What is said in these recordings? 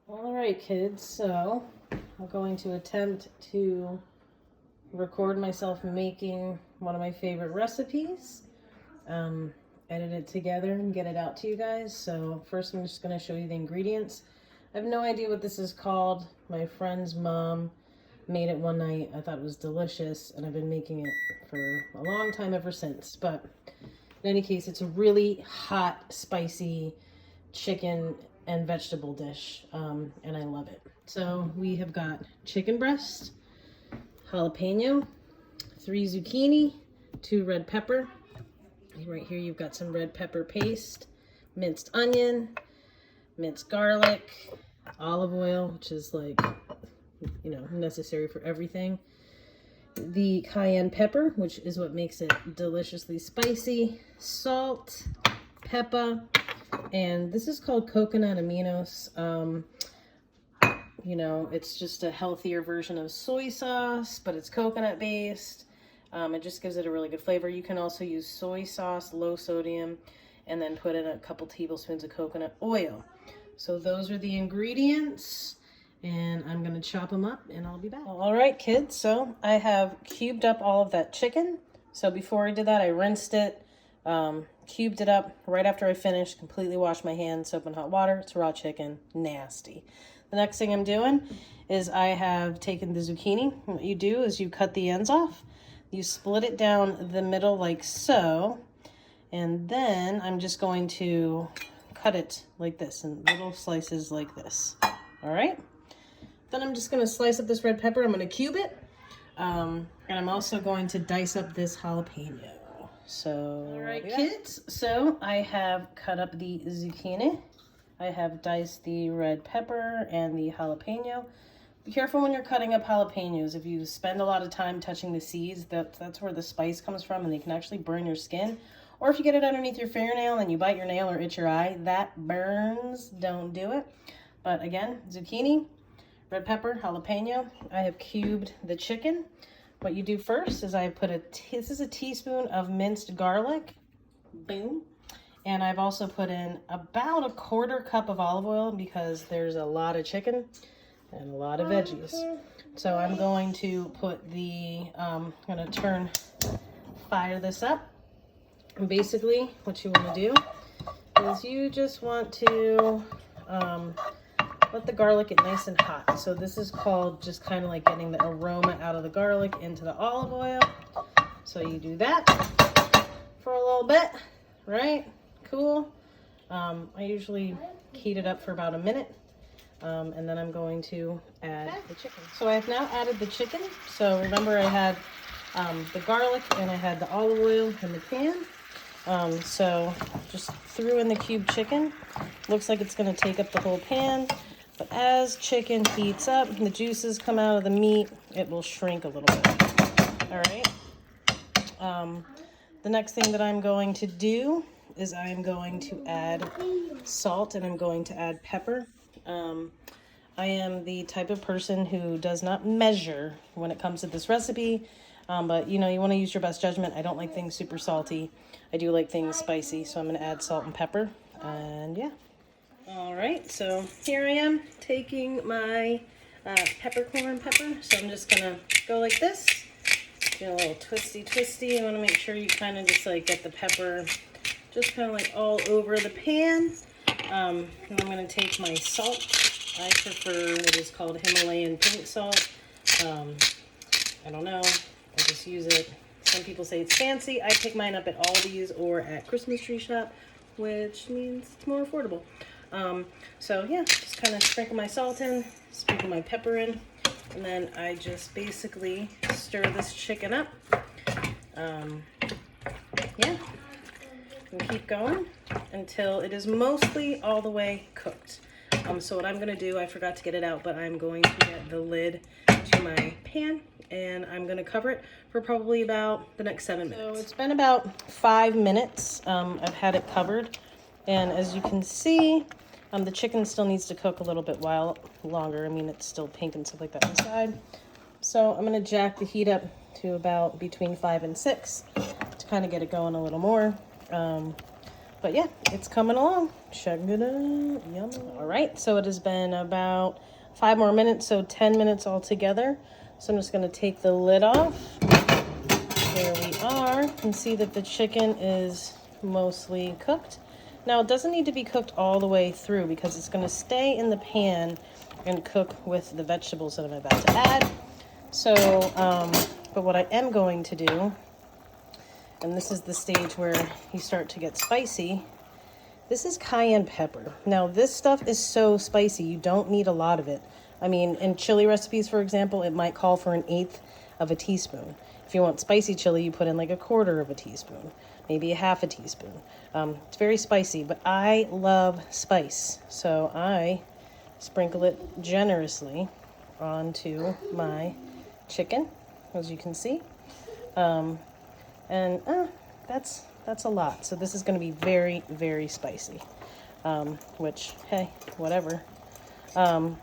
All right, kids, so I'm going to attempt to record myself making one of my favorite recipes, edit it together and get it out to you guys. So first I'm just going to show you the ingredients. I have no idea what this is called. My friend's mom made it one night. I thought it was delicious, and I've been making it for a long time ever since. But in any case, it's a really hot, spicy chicken and vegetable dish, and I love it. So we have got chicken breast, jalapeno, 3 zucchini, 2 red pepper. Right here you've got some red pepper paste, minced onion, minced garlic, olive oil, which is like, necessary for everything. The cayenne pepper, which is what makes it deliciously spicy, salt, pepper, and this is called coconut aminos. It's just a healthier version of soy sauce, but it's coconut based. It just gives it a really good flavor. You can also use soy sauce, low sodium, and then put in a couple tablespoons of coconut oil. So those are the ingredients, and I'm gonna chop them up and I'll be back. All right, kids, so I have cubed up all of that chicken. So before I did that, I rinsed it, cubed it up. Right after I finished, completely washed my hands, soap and hot water. It's raw chicken, nasty. The next thing I'm doing is I have taken the zucchini. What you do is you cut the ends off. You split it down the middle like so. And then I'm just going to cut it like this in little slices like this. All right. Then I'm just going to slice up this red pepper. I'm going to cube it. And I'm also going to dice up this jalapeno. So, all right, kids. So I have cut up the zucchini. I have diced the red pepper and the jalapeno. Be careful when you're cutting up jalapenos. If you spend a lot of time touching the seeds, that's where the spice comes from, and they can actually burn your skin. Or if you get it underneath your fingernail and you bite your nail or itch your eye, that burns. Don't do it. But again, zucchini, red pepper, jalapeno. I have cubed the chicken. What you do first is I put this is a teaspoon of minced garlic. Boom. And I've also put in about a 1/4 cup of olive oil because there's a lot of chicken and a lot of veggies. So I'm going to put I'm going to fire this up. And basically what you want to do is you just want to let the garlic get nice and hot. So this is called just kind of like getting the aroma out of the garlic into the olive oil. So you do that for a little bit, right? Cool. I usually heat it up for about a minute. And then I'm going to add the chicken. So I have now added the chicken. So remember I had the garlic and I had the olive oil in the pan. So just threw in the cubed chicken. Looks like it's going to take up the whole pan. But as chicken heats up, the juices come out of the meat, it will shrink a little bit. All right. The next thing that I'm going to do is I'm going to add salt and I'm going to add pepper. I am the type of person who does not measure when it comes to this recipe, but you want to use your best judgment. I don't like things super salty. I do like things spicy, so I'm going to add salt and pepper, and yeah. All right, so here I am taking my peppercorn pepper. So I'm just going to go like this, do a little twisty. You want to make sure you kind of just like get the pepper just kind of like all over the pan. And I'm going to take my salt. I prefer what is called Himalayan pink salt. I don't know. I just use it. Some people say it's fancy. I pick mine up at Aldi's or at Christmas Tree Shop, which means it's more affordable. So yeah, just kind of sprinkle my salt in, sprinkle my pepper in, and then I just basically stir this chicken up. Yeah. And keep going until it is mostly all the way cooked. So what I'm going to do, I forgot to get it out, but I'm going to get the lid to my pan and I'm going to cover it for probably about the next 7 minutes. So it's been about 5 minutes. I've had it covered, and as you can see, the chicken still needs to cook a little bit longer. I mean, it's still pink and stuff like that inside. So I'm going to jack the heat up to about between 5 and 6 to kind of get it going a little more. But But yeah, it's coming along. Check it out. Yum. All right, so it has been about 5 more minutes, so 10 minutes altogether. So I'm just gonna take the lid off. There we are. You can see that the chicken is mostly cooked. Now it doesn't need to be cooked all the way through because it's gonna stay in the pan and cook with the vegetables that I'm about to add. So, but what I am going to do, and this is the stage where you start to get spicy, this is cayenne pepper. Now this stuff is so spicy, you don't need a lot of it. I mean, in chili recipes, for example, it might call for 1/8 of a teaspoon. If you want spicy chili, you put in like 1/4 of a teaspoon, maybe 1/2 teaspoon. It's very spicy, but I love spice, so I sprinkle it generously onto my chicken, as you can see. That's a lot. So this is going to be very, very spicy, which, hey, whatever. And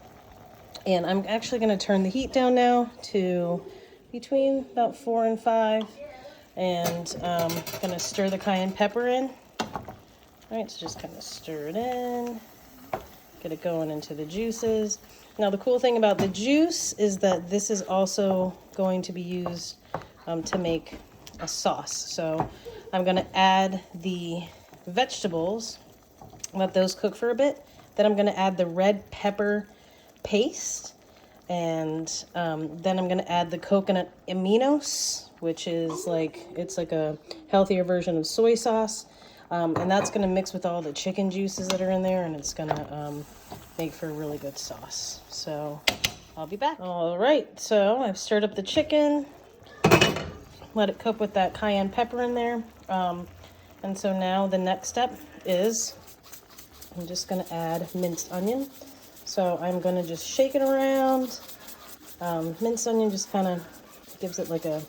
I'm actually going to turn the heat down now to between about 4 and 5. And I'm going to stir the cayenne pepper in. All right, so just kind of stir it in. Get it going into the juices. Now the cool thing about the juice is that this is also going to be used to make a sauce. So I'm going to add the vegetables, let those cook for a bit. Then I'm going to add the red pepper paste, and then I'm going to add the coconut aminos, which is it's like a healthier version of soy sauce. And that's going to mix with all the chicken juices that are in there, and it's going to make for a really good sauce. So I'll be back. All right, so I've stirred up the chicken, let it cook with that cayenne pepper in there. And so now the next step is I'm just going to add minced onion. So I'm going to just shake it around. Minced onion just kind of gives it like a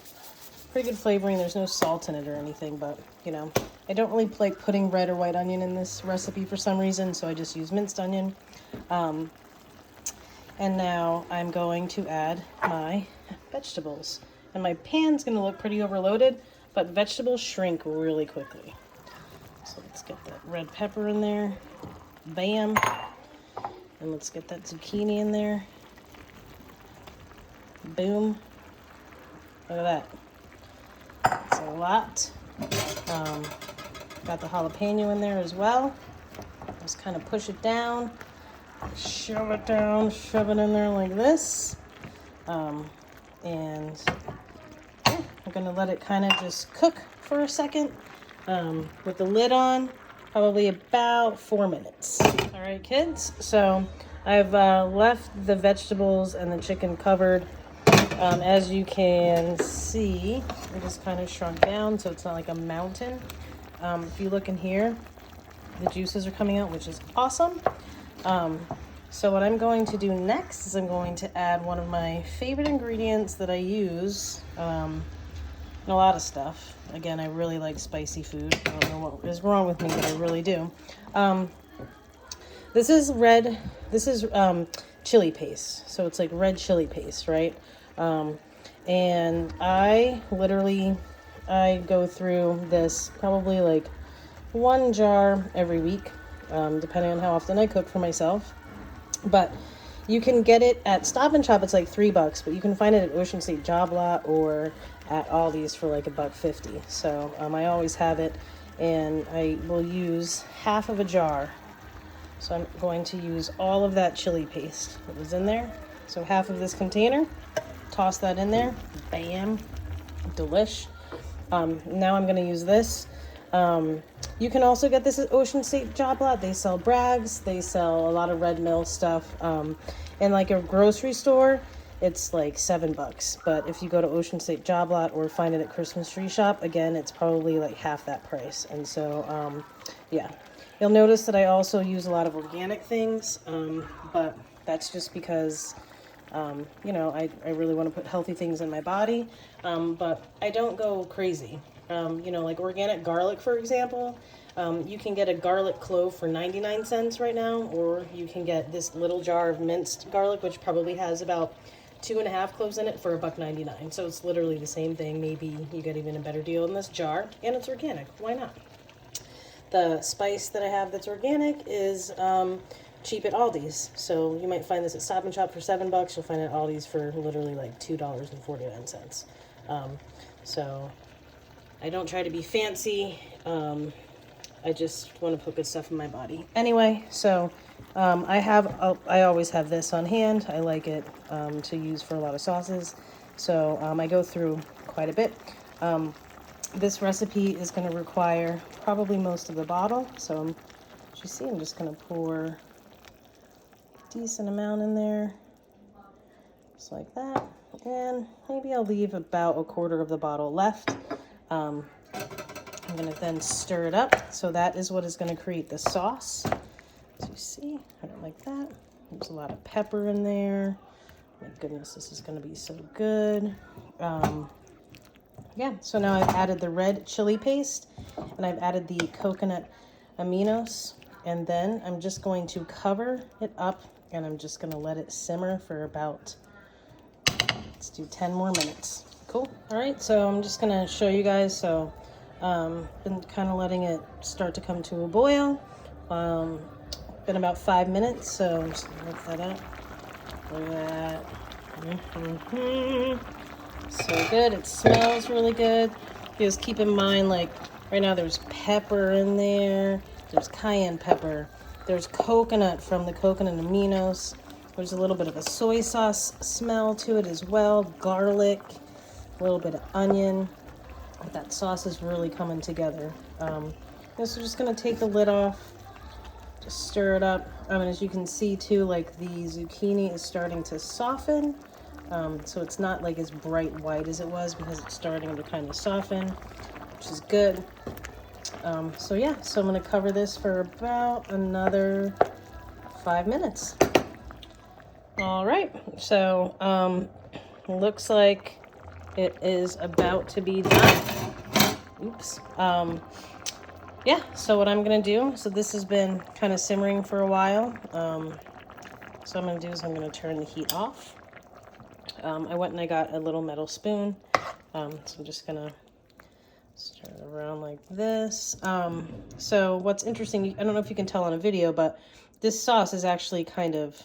pretty good flavoring. There's no salt in it or anything, but you know, I don't really like putting red or white onion in this recipe for some reason, so I just use minced onion. And now I'm going to add my vegetables. And my pan's going to look pretty overloaded, but vegetables shrink really quickly. So let's get that red pepper in there. Bam. And let's get that zucchini in there. Boom. Look at that. That's a lot. Got the jalapeno in there as well. Just kind of push it down. Shove it down. Shove it in there like this. And yeah, I'm going to let it kind of just cook for a second with the lid on. Probably about 4 minutes. All right, kids. So I've left the vegetables and the chicken covered. As you can see, it just kind of shrunk down, so it's not like a mountain. If you look in here, the juices are coming out, which is awesome. So what I'm going to do next is I'm going to add one of my favorite ingredients that I use in a lot of stuff. Again, I really like spicy food. I don't know what is wrong with me, but I really do. This is chili paste. So it's like red chili paste, right? And I go through this probably like 1 jar every week, depending on how often I cook for myself. But you can get it at Stop and Shop. It's like $3, but you can find it at Ocean State Job Lot or at Aldi's for like $1.50. So I always have it, and I will use half of a jar. So I'm going to use all of that chili paste that was in there. So half of this container, toss that in there. Bam, delish. Now I'm going to use this. You can also get this at Ocean State Job Lot. They sell Bragg's. They sell a lot of Red Mill stuff. In like a grocery store, it's like $7. But if you go to Ocean State Job Lot or find it at Christmas Tree Shop, again, it's probably like half that price. And so, yeah. You'll notice that I also use a lot of organic things, but that's just because, you know, I really want to put healthy things in my body, but I don't go crazy. You know, like organic garlic, for example, you can get a garlic clove for 99 cents right now, or you can get this little jar of minced garlic, which probably has about 2.5 cloves in it for $1.99. So it's literally the same thing. Maybe you get even a better deal in this jar, and it's organic. Why not? The spice that I have that's organic is cheap at Aldi's. So you might find this at Stop and Shop for $7. You'll find it at Aldi's for literally like $2.49. So I don't try to be fancy. I just want to put good stuff in my body. Anyway, so I always have this on hand. I like it to use for a lot of sauces. So I go through quite a bit. This recipe is going to require probably most of the bottle. So as you see, I'm just going to pour a decent amount in there. Just like that. And maybe I'll leave about a quarter of the bottle left. I'm going to then stir it up. So that is what is going to create the sauce. As you see, I don't like that. There's a lot of pepper in there. My goodness, this is going to be so good. Yeah, so now I've added the red chili paste and I've added the coconut aminos, and then I'm just going to cover it up and I'm just going to let it simmer for about, let's do 10 more minutes. Cool. All right, so I'm just going to show you guys. So been kind of letting it start to come to a boil. Been about 5 minutes, so I'm just going to lift that up. Look at that. So good. It smells really good. Just keep in mind, like right now there's pepper in there. There's cayenne pepper. There's coconut from the coconut aminos. There's a little bit of a soy sauce smell to it as well. Garlic, a little bit of onion. But that sauce is really coming together. So just going to take the lid off. Just stir it up. And as you can see too, like the zucchini is starting to soften. So it's not like as bright white as it was because it's starting to kind of soften, which is good. So yeah, so I'm going to cover this for about another 5 minutes. All right, so looks like it is about to be done. Oops. Yeah, so what I'm going to do, so this has been kind of simmering for a while. So I'm going to do is I'm going to turn the heat off. I went and I got a little metal spoon. So I'm just going to stir it around like this. So what's interesting, I don't know if you can tell on a video, but this sauce is actually kind of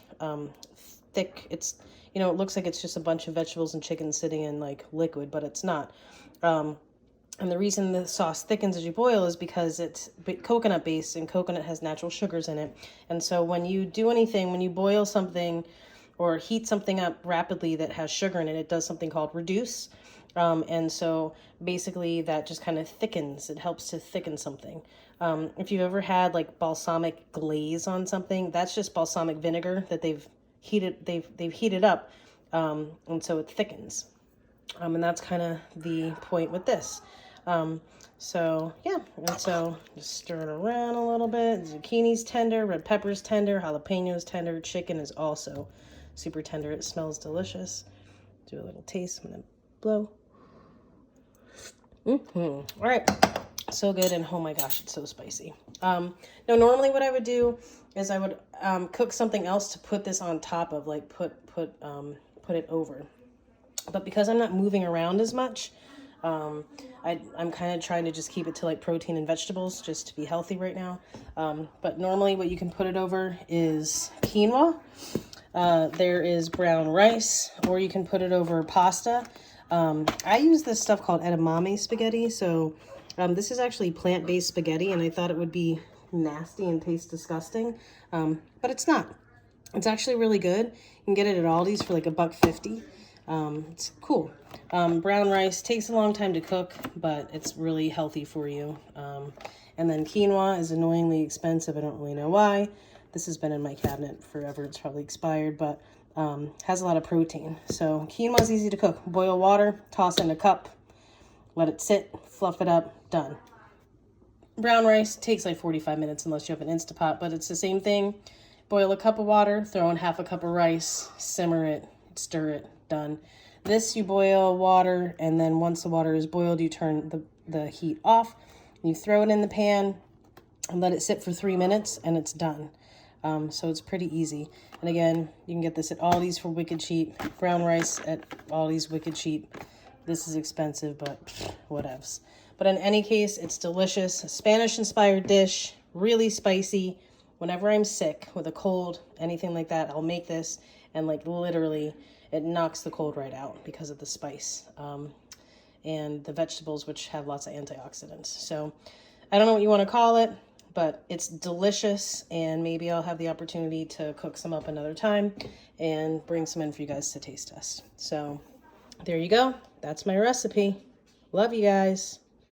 thick. It's, you know, it looks like it's just a bunch of vegetables and chicken sitting in like liquid, but it's not. And the reason the sauce thickens as you boil is because it's coconut based and coconut has natural sugars in it. And so when you do anything, when you boil something or heat something up rapidly that has sugar in it, it does something called reduce. And so basically that just kind of thickens. It helps to thicken something. If you've ever had like balsamic glaze on something, that's just balsamic vinegar that they've heated up. And so it thickens. And that's kind of the point with this. So yeah, and so just stir it around a little bit. Zucchini's tender, red pepper's tender, jalapeno's tender, chicken is also super tender. It smells delicious. Do a little taste. I'm gonna blow. All right, so good, and oh my gosh, it's so spicy. Now normally what I would do is I would cook something else to put this on top of, like put it over. But because I'm not moving around as much, I'm kind of trying to just keep it to like protein and vegetables just to be healthy right now. But normally what you can put it over is quinoa. There is brown rice, or you can put it over pasta. I use this stuff called edamame spaghetti. So this is actually plant-based spaghetti, and I thought it would be nasty and taste disgusting. But it's not. It's actually really good. You can get it at Aldi's for like $1.50. It's cool. Brown rice takes a long time to cook, but it's really healthy for you. And then quinoa is annoyingly expensive. I don't really know why. This has been in my cabinet forever. It's probably expired, but has a lot of protein. So quinoa is easy to cook. Boil water, toss in a cup, let it sit, fluff it up, done. Brown rice takes like 45 minutes unless you have an Instapot, but it's the same thing. Boil a cup of water, throw in half a cup of rice, simmer it, stir it, done. This you boil water, and then once the water is boiled, you turn the heat off. You throw it in the pan and let it sit for 3 minutes, and it's done. So it's pretty easy. And again, you can get this at Aldi's for wicked cheap. Brown rice at Aldi's wicked cheap. This is expensive, but whatevs. But in any case, it's delicious. A Spanish-inspired dish, really spicy. Whenever I'm sick with a cold, anything like that, I'll make this. And like literally, it knocks the cold right out because of the spice. And the vegetables, which have lots of antioxidants. So I don't know what you want to call it, but it's delicious, and maybe I'll have the opportunity to cook some up another time and bring some in for you guys to taste test. So there you go. That's my recipe. Love you guys.